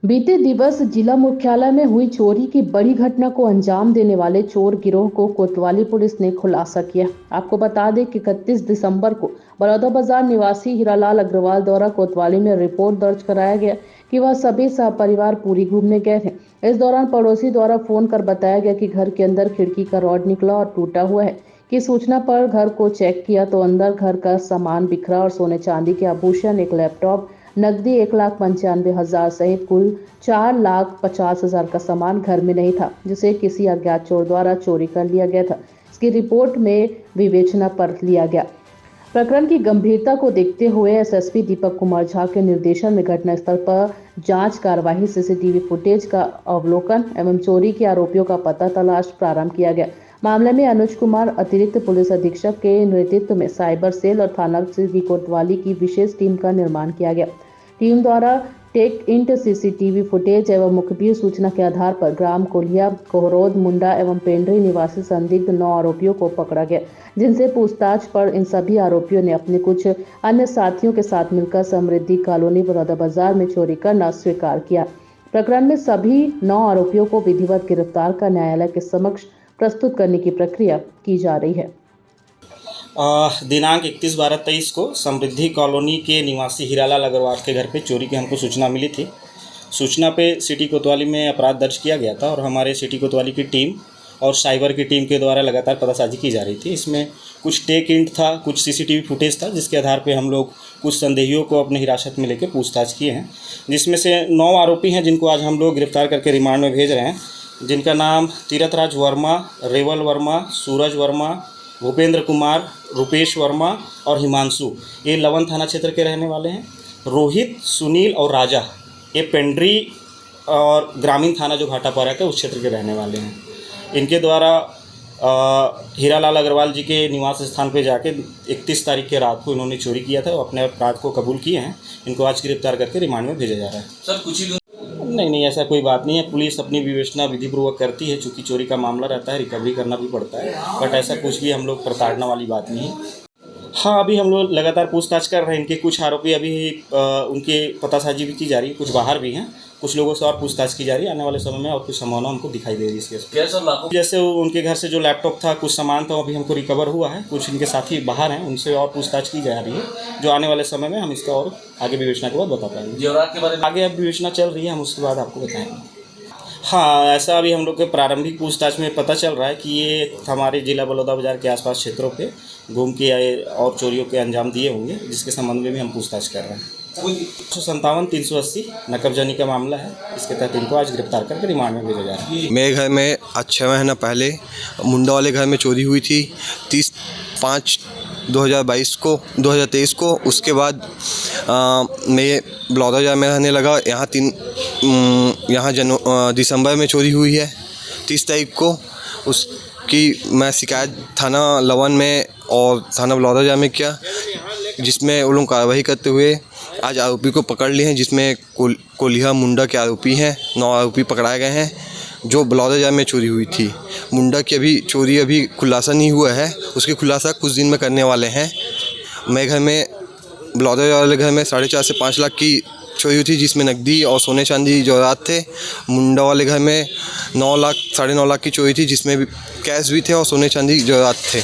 बीते दिवस जिला मुख्यालय में हुई चोरी की बड़ी घटना को अंजाम देने वाले चोर गिरोह को कोतवाली पुलिस ने खुलासा किया। आपको बता दें कि 31 दिसंबर को बलौदाबाजार निवासी हीरालाल अग्रवाल द्वारा कोतवाली में रिपोर्ट दर्ज कराया गया कि वह सभी सहपरिवार पूरी घूमने गए थे। इस दौरान पड़ोसी द्वारा फोन कर बताया गया कि घर के अंदर खिड़की का रॉड निकला और टूटा हुआ है। की सूचना पर घर को चेक किया तो अंदर घर का सामान बिखरा और सोने चांदी के आभूषण, एक लैपटॉप, नकदी 1,95,000 सहित कुल 4,50,000 का सामान घर में नहीं था, जिसे किसी अज्ञात चोर द्वारा चोरी कर लिया गया था। इसकी रिपोर्ट में विवेचना पर लिया गया। प्रकरण की गंभीरता को देखते हुए एसएसपी दीपक कुमार झा के निर्देशन में घटनास्थल पर जांच कार्यवाही, सीसीटीवी फुटेज का अवलोकन एवं चोरी के आरोपियों का पता तलाश प्रारंभ किया गया। मामले में अनुज कुमार अतिरिक्त पुलिस अधीक्षक के नेतृत्व में साइबर सेल और थाना कोतवाली की विशेष टीम का निर्माण किया गया। टीम द्वारा टेक इंट सीसीटीवी फुटेज एवं मुखबिर सूचना के आधार पर ग्राम कोलिया, कोहरोद, मुंडा एवं पेंड्री निवासी संदिग्ध 9 आरोपियों को पकड़ा गया, जिनसे पूछताछ पर इन सभी आरोपियों ने अपने कुछ अन्य साथियों के साथ मिलकर समृद्धि कॉलोनी बलौदाबाजार में चोरी करना स्वीकार किया। प्रकरण में सभी 9 आरोपियों को विधिवत गिरफ्तार कर न्यायालय के समक्ष प्रस्तुत करने की प्रक्रिया की जा रही है। दिनांक 31/12/23 को समृद्धि कॉलोनी के निवासी हीरालाल अग्रवाल के घर पे चोरी की हमको सूचना मिली थी। सूचना पे सिटी कोतवाली में अपराध दर्ज किया गया था और हमारे सिटी कोतवाली की टीम और साइबर की टीम के द्वारा लगातार पतासाजी की जा रही थी। इसमें कुछ टेक इंट था, कुछ सीसीटीवी फुटेज था, जिसके आधार पे हम लोग कुछ संदेहियों को अपने हिरासत में लेकर पूछताछ किए हैं, जिसमें से 9 आरोपी हैं जिनको आज हम लोग गिरफ्तार करके रिमांड में भेज रहे हैं, जिनका नाम तीरथराज वर्मा, रेवल वर्मा, सूरज वर्मा, भूपेंद्र कुमार, रुपेश वर्मा और हिमांशु, ये लवन थाना क्षेत्र के रहने वाले हैं। रोहित, सुनील और राजा ये पेंड्री और ग्रामीण थाना जो घाटापारा का उस क्षेत्र के रहने वाले हैं। इनके द्वारा हीरालाल अग्रवाल जी के निवास स्थान पे जाके 31 तारीख के रात को इन्होंने चोरी किया था और अपने अपराध को कबूल किए हैं। इनको आज गिरफ्तार करके रिमांड में भेजा जा रहा है। सर कुछ ही नहीं, ऐसा कोई बात नहीं है। पुलिस अपनी विवेचना विधिपूर्वक करती है, चूँकि चोरी का मामला रहता है, रिकवरी करना भी पड़ता है, बट ऐसा कुछ भी हम लोग प्रताड़ना वाली बात नहीं है। हाँ, अभी हम लोग लगातार पूछताछ कर रहे हैं। इनके कुछ आरोपी अभी उनके पतासाजी भी की जा रही है, कुछ बाहर भी हैं, कुछ लोगों से और पूछताछ की जा रही है। आने वाले समय में और कुछ संभावना हमको दिखाई दे रही है इसके। जैसे उनके घर से जो लैपटॉप था, कुछ सामान था, अभी हमको रिकवर हुआ है। कुछ इनके साथी बाहर हैं, उनसे और पूछताछ की जा रही है, जो आने वाले समय में हम इसका और आगे विवेचना के बाद बता पाएंगे। जेवरात के बारे में आगे अब विवेचना चल रही है, हम उसके बाद आपको बताएंगे। हाँ, ऐसा अभी हम लोग के प्रारंभिक पूछताछ में पता चल रहा है कि ये हमारे जिला बलौदाबाजार के आसपास क्षेत्रों पे घूम के आए और चोरियों के अंजाम दिए होंगे, जिसके संबंध में भी हम पूछताछ कर रहे हैं। 157-380 नकबजनी का मामला है। इसके तहत इनको आज गिरफ्तार करके रिमांड में भेजा जा रहा है। मेरे घर में आज 6 महीना पहले मुंडा वाले घर में चोरी हुई थी 30/5/2023 को। उसके बाद मैं बलौदाबाजार में रहने लगा। यहाँ दिसंबर में चोरी हुई है 30 तारीख को। उसकी मैं शिकायत थाना लवन में और थाना बलौदाबाजार में किया, जिसमें वो लोग कार्रवाई करते हुए आज आरोपी को पकड़ लिए हैं, जिसमें कोलिया मुंडा के आरोपी हैं। 9 आरोपी पकड़ाए गए हैं जो बलौदाबाजार में चोरी हुई थी। मुंडा की अभी चोरी अभी खुलासा नहीं हुआ है, उसकी खुलासा कुछ दिन में करने वाले हैं। मेरे घर में बलौदाबाजार वाले घर में 4.5 से 5 लाख की चोरी हुई थी, जिसमें नकदी और सोने चांदी जेवरात थे। मुंडा वाले घर में 9 लाख 9.5 लाख की चोरी थी, जिसमें भी कैश भी थे और सोने चांदी जेवरात थे।